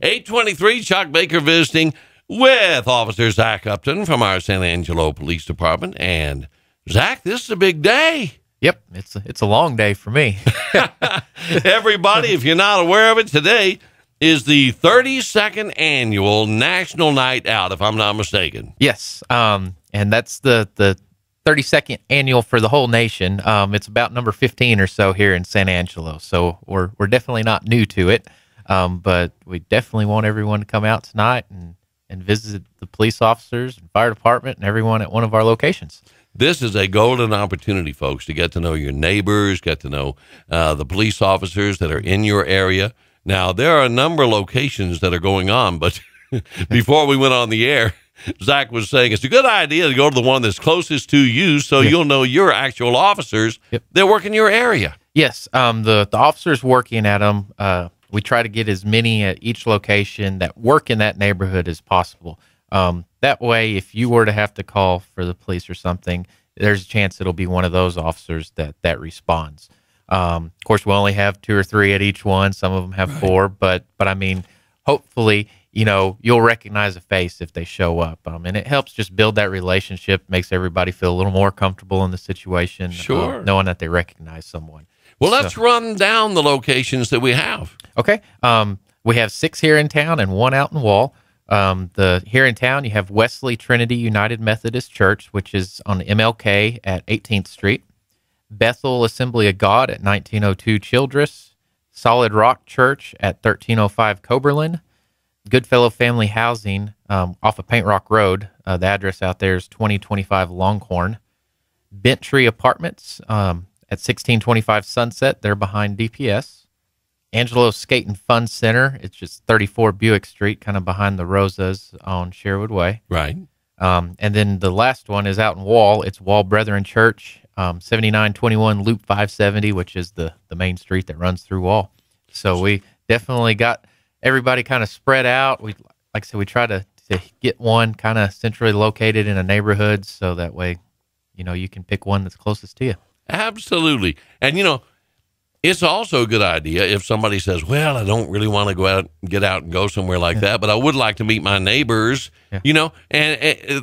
823, Chuck Baker visiting with Officer Zach Upton from our San Angelo Police Department. And, Zach, this is a big day. Yep, it's a long day for me. Everybody, if you're not aware of it, today is the 32nd annual National Night Out, if I'm not mistaken. Yes, and that's the 32nd annual for the whole nation. It's about number 15 or so here in San Angelo, so we're definitely not new to it, but we definitely want everyone to come out tonight and visit the police officers and fire department and everyone at one of our locations. This is a golden opportunity, folks, to get to know your neighbors, get to know the police officers that are in your area. Now, there are a number of locations that are going on, but before we went on the air, Zach was saying it's a good idea to go to the one that's closest to you so you'll know your actual officers that work in your area. Yes, the officers working at them, we try to get as many at each location that work in that neighborhood as possible. That way, if you were to have to call for the police or something, there's a chance it'll be one of those officers that responds. Of course, we only have 2 or 3 at each one. Some of them have 4, but I mean, hopefully, you'll recognize a face if they show up. And it helps just build that relationship, makes everybody feel a little more comfortable in the situation, knowing that they recognize someone. Well, let's run down the locations that we have. Okay. We have 6 here in town and 1 out in Wall. Here in town, you have Wesley Trinity United Methodist Church, which is on MLK at 18th Street. Bethel Assembly of God at 1902 Childress. Solid Rock Church at 1305 Coberlin. Goodfellow Family Housing off of Paint Rock Road. The address out there is 2025 Longhorn. Bent Tree Apartments at 1625 Sunset. They're behind DPS. Angelo Skate and Fun Center. It's just 34 Buick Street, kind of behind the Rosas on Sherwood Way. Right. And then the last one is out in Wall. It's Wall Brethren Church, 7921 Loop 570, which is the main street that runs through Wall. So we definitely got everybody kind of spread out. Like I said, we try to get one kind of centrally located in a neighborhood so that way, you can pick one that's closest to you. Absolutely. And, it's also a good idea if somebody says, well, I don't really want to get out and go somewhere like that, but I would like to meet my neighbors, and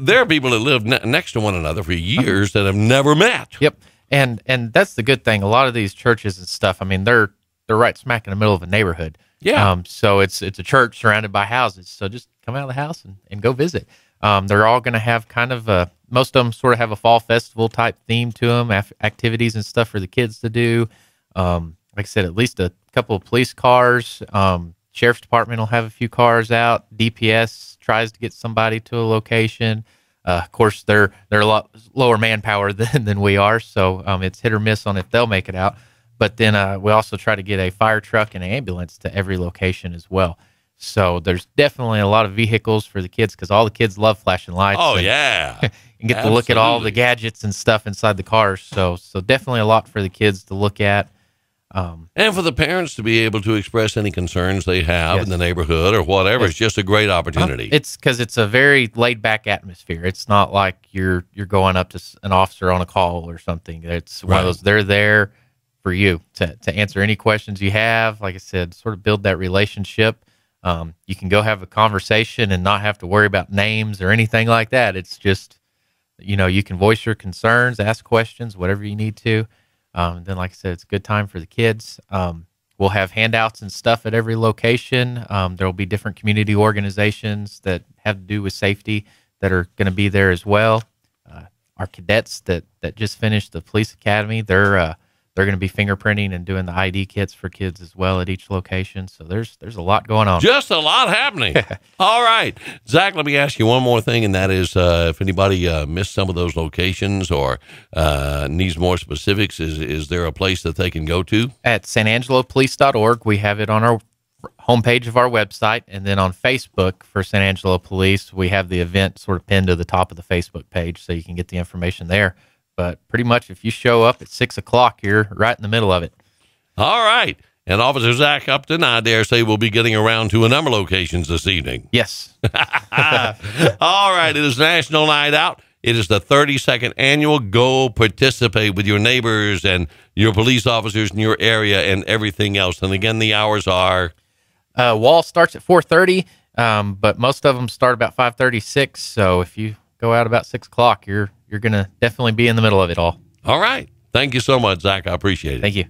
there are people that live next to one another for years that have never met. Yep. And that's the good thing. A lot of these churches and stuff, I mean, they're right smack in the middle of a neighborhood. Yeah. So it's a church surrounded by houses. So just come out of the house and go visit. They're all going to have kind of most of them sort of have a fall festival type theme to them, activities and stuff for the kids to do. Like I said, at least a couple of police cars. Sheriff's Department will have a few cars out. DPS tries to get somebody to a location. Of course, they're a lot lower manpower than we are, so it's hit or miss on if they'll make it out. But then we also try to get a fire truck and an ambulance to every location as well. So there's definitely a lot of vehicles for the kids because all the kids love flashing lights. Oh, yeah. And get to look at all the gadgets and stuff inside the cars. So definitely a lot for the kids to look at. And for the parents to be able to express any concerns they have in the neighborhood or whatever. It's just a great opportunity. It's because it's a very laid-back atmosphere. It's not like you're going up to an officer on a call or something. It's one of those, they're there for you to answer any questions you have. Like I said, sort of build that relationship. You can go have a conversation and not have to worry about names or anything like that. It's just, you can voice your concerns, ask questions, whatever you need to. Then, like I said, it's a good time for the kids. We'll have handouts and stuff at every location. There will be different community organizations that have to do with safety that are going to be there as well. Our cadets that just finished the police academy, they're going to be fingerprinting and doing the ID kits for kids as well at each location. So there's a lot going on. Just a lot happening. All right. Zach, let me ask you one more thing, and that is if anybody missed some of those locations or needs more specifics, is there a place that they can go to? At sanangelopolice.org. We have it on our homepage of our website, and then on Facebook for San Angelo Police, we have the event sort of pinned to the top of the Facebook page so you can get the information there. But pretty much if you show up at 6 o'clock, you're right in the middle of it. All right. And Officer Zach Upton, I dare say, will be getting around to a number of locations this evening. Yes. All right. It is National Night Out. It is the 32nd annual. Go participate with your neighbors and your police officers in your area and everything else. And again, the hours are Wall starts at 4:30, but most of them start about 5:36. So if you go out about 6 o'clock, you're going to definitely be in the middle of it all. All right. Thank you so much, Zach. I appreciate it. Thank you.